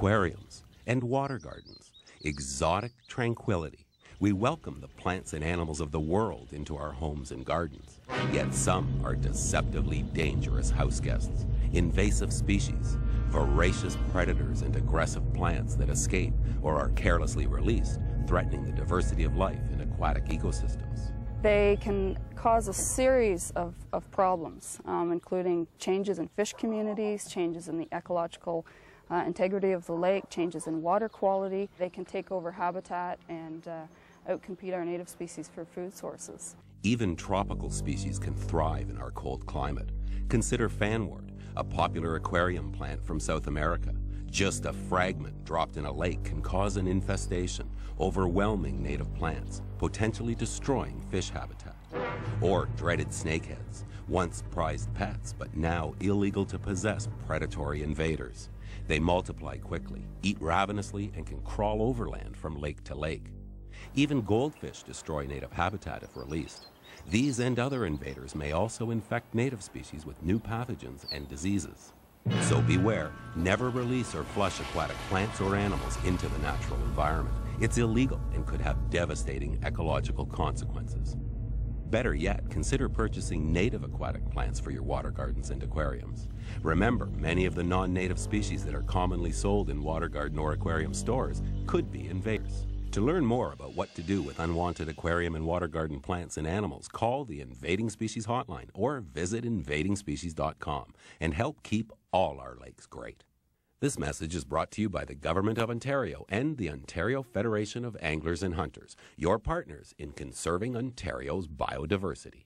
aquariums, and water gardens, exotic tranquility. We welcome the plants and animals of the world into our homes and gardens. Yet some are deceptively dangerous house guests, invasive species, voracious predators, and aggressive plants that escape or are carelessly released, threatening the diversity of life in aquatic ecosystems. They can cause a series of problems, including changes in fish communities, changes in the ecological integrity of the lake, changes in water quality. They can take over habitat and outcompete our native species for food sources. Even tropical species can thrive in our cold climate. Consider fanwort, a popular aquarium plant from South America. Just a fragment dropped in a lake can cause an infestation, overwhelming native plants, potentially destroying fish habitat. Or dreaded snakeheads, once prized pets, but now illegal to possess predatory invaders. They multiply quickly, eat ravenously, and can crawl overland from lake to lake. Even goldfish destroy native habitat if released. These and other invaders may also infect native species with new pathogens and diseases. So beware, never release or flush aquatic plants or animals into the natural environment. It's illegal and could have devastating ecological consequences. Better yet, consider purchasing native aquatic plants for your water gardens and aquariums. Remember, many of the non-native species that are commonly sold in water garden or aquarium stores could be invaders. To learn more about what to do with unwanted aquarium and water garden plants and animals, call the Invading Species Hotline or visit invadingspecies.com and help keep all our lakes great. This message is brought to you by the Government of Ontario and the Ontario Federation of Anglers and Hunters, your partners in conserving Ontario's biodiversity.